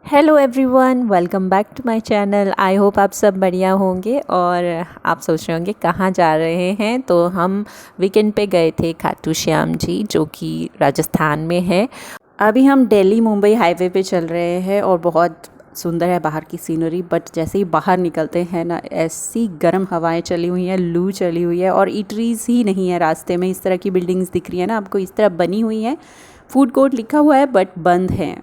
Hello everyone, welcome back to my channel. I hope आप सब बढ़िया होंगे। और आप सोच रहे होंगे कहाँ जा रहे हैं। तो हम वीकेंड पे गए थे खाटू श्याम जी, जो कि राजस्थान में है। अभी हम दिल्ली मुंबई हाईवे पे चल रहे हैं और बहुत सुंदर है बाहर की सीनरी। बट जैसे ही बाहर निकलते हैं ना, ऐसी गर्म हवाएं चली हुई हैं, लू चली हुई है और ईटरीज ही नहीं है रास्ते में। इस तरह की बिल्डिंग्स दिख रही है ना आपको, इस तरह बनी हुई है। फूड कोर्ट लिखा हुआ है बट बंद है।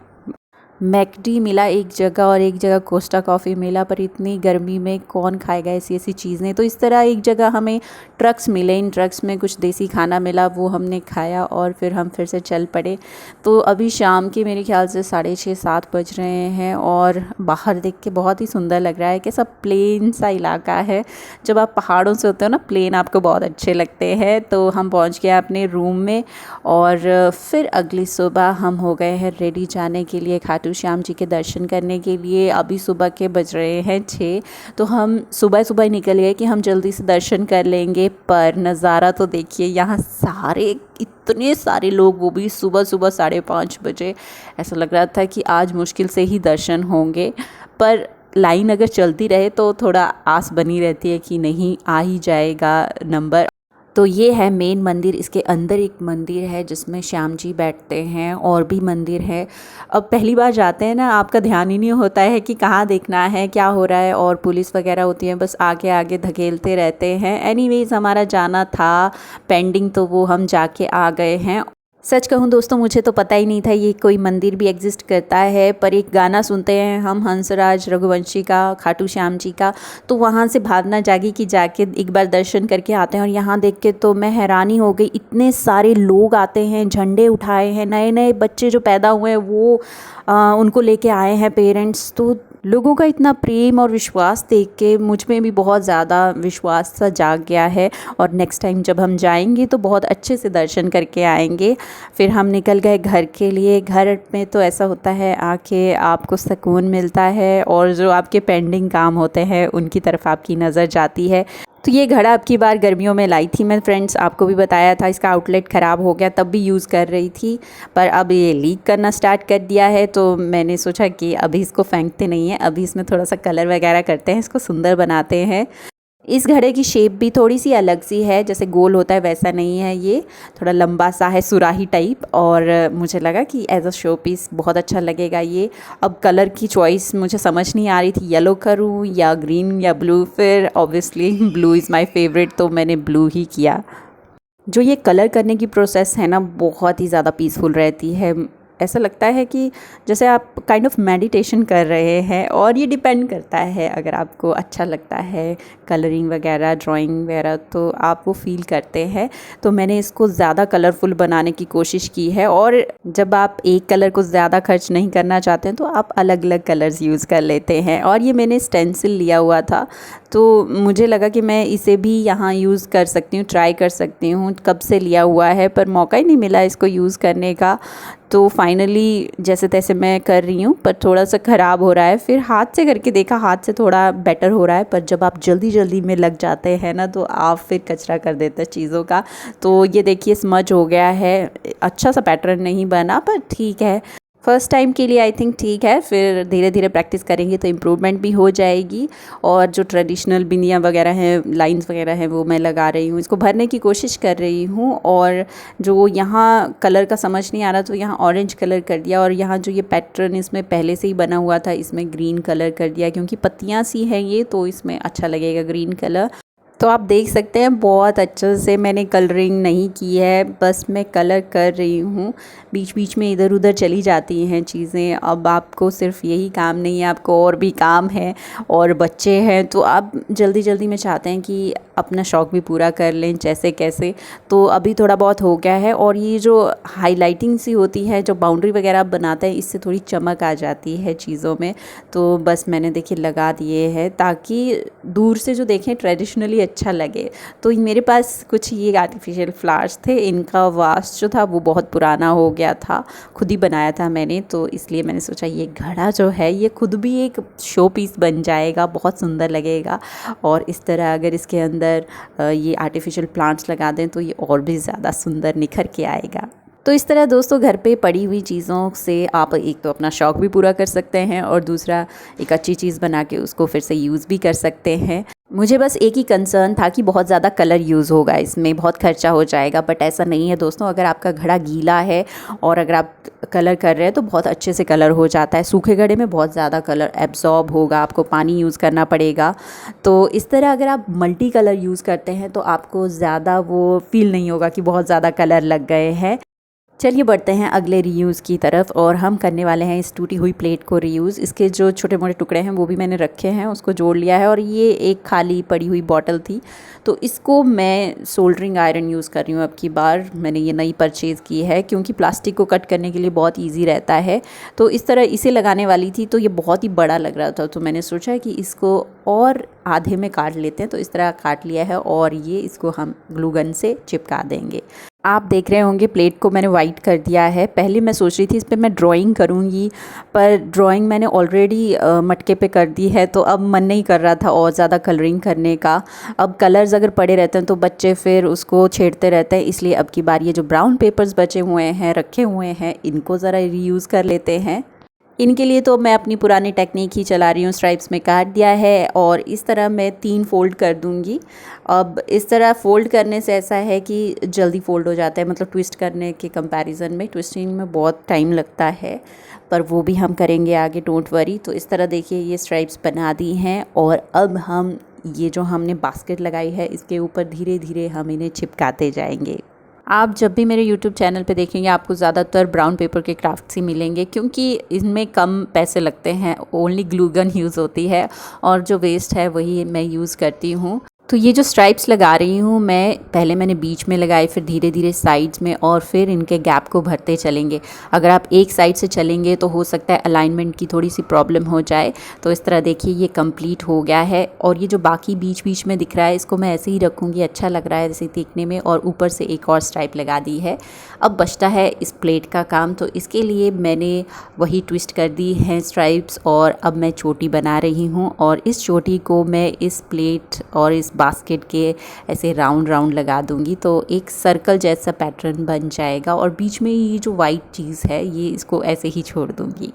मैकडी मिला एक जगह और एक जगह कोस्टा कॉफ़ी मिला, पर इतनी गर्मी में कौन खाएगा ऐसी ऐसी चीज़ें। तो इस तरह एक जगह हमें ट्रक्स मिले, इन ट्रक्स में कुछ देसी खाना मिला, वो हमने खाया और फिर हम फिर से चल पड़े। तो अभी शाम के मेरे ख्याल से 6:30-7 बज रहे हैं और बाहर देख के बहुत ही सुंदर लग रहा है कि सब प्लेन सा इलाका है। जब आप पहाड़ों से होते हो ना, प्लेन आपको बहुत अच्छे लगते हैं। तो हम पहुँच गए अपने रूम में और फिर अगली सुबह हम हो गए हैं रेडी जाने के लिए खाटू श्याम जी के दर्शन करने के लिए। अभी सुबह के बज रहे हैं 6। तो हम सुबह सुबह निकल गए कि हम जल्दी से दर्शन कर लेंगे। पर नज़ारा तो देखिए, यहाँ इतने सारे लोग, वो भी सुबह सुबह 5:30 बजे। ऐसा लग रहा था कि आज मुश्किल से ही दर्शन होंगे। पर लाइन अगर चलती रहे तो थोड़ा आस बनी रहती है कि नहीं, आ ही जाएगा नंबर। तो ये है मेन मंदिर। इसके अंदर एक मंदिर है जिसमें श्याम जी बैठते हैं, और भी मंदिर है। अब पहली बार जाते हैं ना, आपका ध्यान ही नहीं होता है कि कहाँ देखना है, क्या हो रहा है, और पुलिस वगैरह होती है, बस आगे आगे धकेलते रहते हैं। एनीवेज हमारा जाना था पेंडिंग, तो वो हम जाके आ गए हैं। सच कहूँ दोस्तों, मुझे तो पता ही नहीं था ये कोई मंदिर भी एग्जिस्ट करता है। पर एक गाना सुनते हैं हम हंसराज रघुवंशी का, खाटू श्याम जी का, तो वहाँ से भावना जागी कि जाके एक बार दर्शन करके आते हैं। और यहाँ देख के तो मैं हैरानी हो गई, इतने सारे लोग आते हैं, झंडे उठाए हैं, नए नए बच्चे जो पैदा हुए हैं वो उनको लेके आए हैं पेरेंट्स। तो लोगों का इतना प्रेम और विश्वास देख के मुझ में भी बहुत ज़्यादा विश्वास सा जाग गया है। और नेक्स्ट टाइम जब हम जाएंगे तो बहुत अच्छे से दर्शन करके आएंगे। फिर हम निकल गए घर के लिए। घर में तो ऐसा होता है, आके आपको सुकून मिलता है और जो आपके पेंडिंग काम होते हैं उनकी तरफ आपकी नज़र जाती है। तो ये घड़ा अब की बार गर्मियों में लाई थी मैं फ्रेंड्स, आपको भी बताया था। इसका आउटलेट ख़राब हो गया, तब भी यूज़ कर रही थी, पर अब ये लीक करना स्टार्ट कर दिया है। तो मैंने सोचा कि अभी इसको फेंकते नहीं हैं, अभी इसमें थोड़ा सा कलर वगैरह करते हैं, इसको सुंदर बनाते हैं। इस घड़े की शेप भी थोड़ी सी अलग सी है, जैसे गोल होता है वैसा नहीं है, ये थोड़ा लंबा सा है, सुराही टाइप। और मुझे लगा कि एज अ शो पीस बहुत अच्छा लगेगा ये। अब कलर की चॉइस मुझे समझ नहीं आ रही थी, येलो करूँ या ग्रीन या ब्लू। फिर obviously blue is my favourite, तो मैंने ब्लू ही किया। जो ये कलर करने की प्रोसेस है ना, बहुत ही ज़्यादा पीसफुल रहती है। ऐसा लगता है कि जैसे आप काइंड ऑफ मेडिटेशन कर रहे हैं। और ये डिपेंड करता है, अगर आपको अच्छा लगता है कलरिंग वगैरह, ड्राइंग वगैरह, तो आप वो फील करते हैं। तो मैंने इसको ज़्यादा कलरफुल बनाने की कोशिश की है। और जब आप एक कलर को ज़्यादा खर्च नहीं करना चाहते हैं तो आप अलग अलग कलर्स यूज़ कर लेते हैं। और ये मैंने स्टेंसिल लिया हुआ था, तो मुझे लगा कि मैं इसे भी यहाँ यूज़ कर सकती हूँ, ट्राई कर सकती हूँ। कब से लिया हुआ है पर मौका ही नहीं मिला इसको यूज़ करने का। तो फाइनली जैसे तैसे मैं कर रही हूँ, पर थोड़ा सा ख़राब हो रहा है। फिर हाथ से करके देखा, हाथ से थोड़ा बेटर हो रहा है। पर जब आप जल्दी जल्दी में लग जाते हैं ना, तो आप फिर कचरा कर देते हैं चीज़ों का। तो ये देखिए स्मज हो गया है, अच्छा सा पैटर्न नहीं बना, पर ठीक है। फ़र्स्ट टाइम के लिए आई थिंक ठीक है। फिर धीरे धीरे प्रैक्टिस करेंगे तो इम्प्रूवमेंट भी हो जाएगी। और जो ट्रेडिशनल बिंदियाँ वगैरह हैं, लाइंस वगैरह हैं, वो मैं लगा रही हूँ, इसको भरने की कोशिश कर रही हूँ। और जो यहाँ कलर का समझ नहीं आ रहा, तो यहाँ ऑरेंज कलर कर दिया। और यहाँ जो ये पैटर्न इसमें पहले से ही बना हुआ था, इसमें ग्रीन कलर कर दिया, क्योंकि पत्तियाँ सी हैं ये, तो इसमें अच्छा लगेगा ग्रीन कलर। तो आप देख सकते हैं बहुत अच्छे से मैंने कलरिंग नहीं की है, बस मैं कलर कर रही हूँ। बीच बीच में इधर उधर चली जाती हैं चीज़ें। अब आपको सिर्फ यही काम नहीं है, आपको और भी काम है, और बच्चे हैं, तो आप जल्दी जल्दी में चाहते हैं कि अपना शौक़ भी पूरा कर लें जैसे कैसे। तो अभी थोड़ा बहुत हो गया है। और ये जो हाईलाइटिंग सी होती है, जो बाउंड्री वगैरह आप बनाते हैं, इससे थोड़ी चमक आ जाती है चीज़ों में। तो बस मैंने देखिए लगा दिए हैं, ताकि दूर से जो देखें ट्रेडिशनली अच्छा लगे। तो मेरे पास कुछ ये आर्टिफिशियल फ्लावर्स थे, इनका वास जो था वो बहुत पुराना हो गया था, खुद ही बनाया था मैंने। तो इसलिए मैंने सोचा ये घड़ा जो है ये खुद भी एक शो पीस बन जाएगा, बहुत सुंदर लगेगा। और इस तरह अगर इसके अंदर ये आर्टिफिशियल प्लांट्स लगा दें तो ये और भी ज़्यादा सुंदर निखर के आएगा। तो इस तरह दोस्तों घर पे पड़ी हुई चीज़ों से आप एक तो अपना शौक़ भी पूरा कर सकते हैं और दूसरा एक अच्छी चीज़ बना के उसको फिर से यूज़ भी कर सकते हैं। मुझे बस एक ही कंसर्न था कि बहुत ज़्यादा कलर यूज़ होगा, इसमें बहुत खर्चा हो जाएगा, बट ऐसा नहीं है दोस्तों। अगर आपका घड़ा गीला है और अगर आप कलर कर रहे हैं तो बहुत अच्छे से कलर हो जाता है। सूखे घड़े में बहुत ज़्यादा कलर एब्जॉर्ब होगा, आपको पानी यूज़ करना पड़ेगा। तो इस तरह अगर आप मल्टी कलर यूज़ करते हैं तो आपको ज़्यादा वो फील नहीं होगा कि बहुत ज़्यादा कलर लग गए हैं। चलिए बढ़ते हैं अगले रीयूज़ की तरफ और हम करने वाले हैं इस टूटी हुई प्लेट को रीयूज़। इसके जो छोटे मोटे टुकड़े हैं वो भी मैंने रखे हैं, उसको जोड़ लिया है। और ये एक खाली पड़ी हुई बॉटल थी तो इसको मैं सोल्डरिंग आयरन यूज़ कर रही हूँ। अब की बार मैंने ये नई परचेज़ की है क्योंकि प्लास्टिक को कट करने के लिए बहुत ईजी रहता है। तो इस तरह इसे लगाने वाली थी तो ये बहुत ही बड़ा लग रहा था, तो मैंने सोचा कि इसको और आधे में काट लेते हैं। तो इस तरह काट लिया है और ये इसको हम ग्लू गन से चिपका देंगे। आप देख रहे होंगे प्लेट को मैंने वाइट कर दिया है। पहले मैं सोच रही थी इस पे मैं ड्राइंग करूँगी, पर ड्राइंग मैंने ऑलरेडी मटके पे कर दी है तो अब मन नहीं कर रहा था और ज़्यादा कलरिंग करने का। अब कलर्स अगर पड़े रहते हैं तो बच्चे फिर उसको छेड़ते रहते हैं, इसलिए अब की बार ये जो ब्राउन पेपर्स बचे हुए हैं रखे हुए हैं इनको ज़रा रीयूज़ कर लेते हैं। इनके लिए तो मैं अपनी पुरानी टेक्निक ही चला रही हूँ। स्ट्राइप्स में काट दिया है और इस तरह मैं 3 फोल्ड कर दूँगी। अब इस तरह फ़ोल्ड करने से ऐसा है कि जल्दी फ़ोल्ड हो जाता है, मतलब ट्विस्ट करने के कंपैरिजन में ट्विस्टिंग में बहुत टाइम लगता है, पर वो भी हम करेंगे आगे, डोंट वरी। तो इस तरह देखिए ये स्ट्राइप्स बना दी हैं और अब हम ये जो हमने बास्केट लगाई है इसके ऊपर धीरे धीरे हम इन्हें चिपकाते जाएंगे। आप जब भी मेरे YouTube चैनल पे देखेंगे आपको ज़्यादातर ब्राउन पेपर के क्राफ्ट्स ही मिलेंगे क्योंकि इनमें कम पैसे लगते हैं, ओनली ग्लू गन यूज़ होती है और जो वेस्ट है वही मैं यूज़ करती हूँ। तो ये जो स्ट्राइप्स लगा रही हूँ मैं, पहले मैंने बीच में लगाई, फिर धीरे धीरे साइड्स में और फिर इनके गैप को भरते चलेंगे। अगर आप एक साइड से चलेंगे तो हो सकता है अलाइनमेंट की थोड़ी सी प्रॉब्लम हो जाए। तो इस तरह देखिए ये कंप्लीट हो गया है और ये जो बाकी बीच बीच में दिख रहा है इसको मैं ऐसे ही रखूँगी, अच्छा लग रहा है ऐसे देखने में। और ऊपर से एक और स्ट्राइप लगा दी है। अब बचता है इस प्लेट का काम, तो इसके लिए मैंने वही ट्विस्ट कर दी है स्ट्राइप्स और अब मैं चोटी बना रही हूँ और इस चोटी को मैं इस प्लेट और इस बास्केट के ऐसे राउंड राउंड लगा दूंगी तो एक सर्कल जैसा पैटर्न बन जाएगा और बीच में ये जो वाइट चीज़ है ये इसको ऐसे ही छोड़ दूंगी।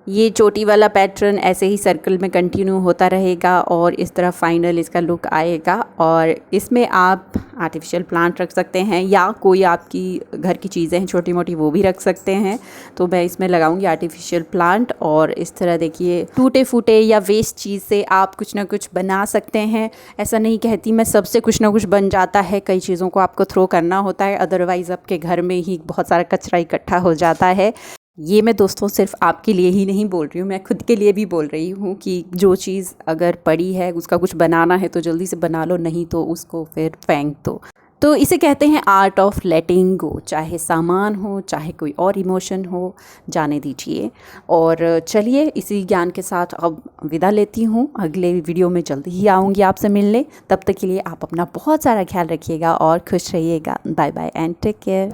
ये चोटी वाला पैटर्न ऐसे ही सर्कल में कंटिन्यू होता रहेगा और इस तरह फाइनल इसका लुक आएगा। और इसमें आप आर्टिफिशियल प्लांट रख सकते हैं या कोई आपकी घर की चीज़ें हैं छोटी मोटी वो भी रख सकते हैं। तो मैं इसमें लगाऊंगी आर्टिफिशियल प्लांट और इस तरह देखिए टूटे फूटे या वेस्ट चीज़ से आप कुछ ना कुछ बना सकते हैं। ऐसा नहीं कहती मैं सबसे कुछ ना कुछ बन जाता है, कई चीज़ों को आपको थ्रो करना होता है, अदरवाइज़ आपके घर में ही बहुत सारा कचरा इकट्ठा हो जाता है। ये मैं दोस्तों सिर्फ आपके लिए ही नहीं बोल रही हूँ, मैं खुद के लिए भी बोल रही हूँ कि जो चीज़ अगर पड़ी है उसका कुछ बनाना है तो जल्दी से बना लो, नहीं तो उसको फिर फेंक दो। तो इसे कहते हैं आर्ट ऑफ लेटिंग गो। चाहे सामान हो चाहे कोई और इमोशन हो, जाने दीजिए। और चलिए इसी ज्ञान के साथ अब विदा लेती हूँ। अगले वीडियो में जल्दी ही आऊँगी आपसे मिलने। तब तक के लिए आप अपना बहुत सारा ख्याल रखिएगा और खुश रहिएगा। Bye bye and take care.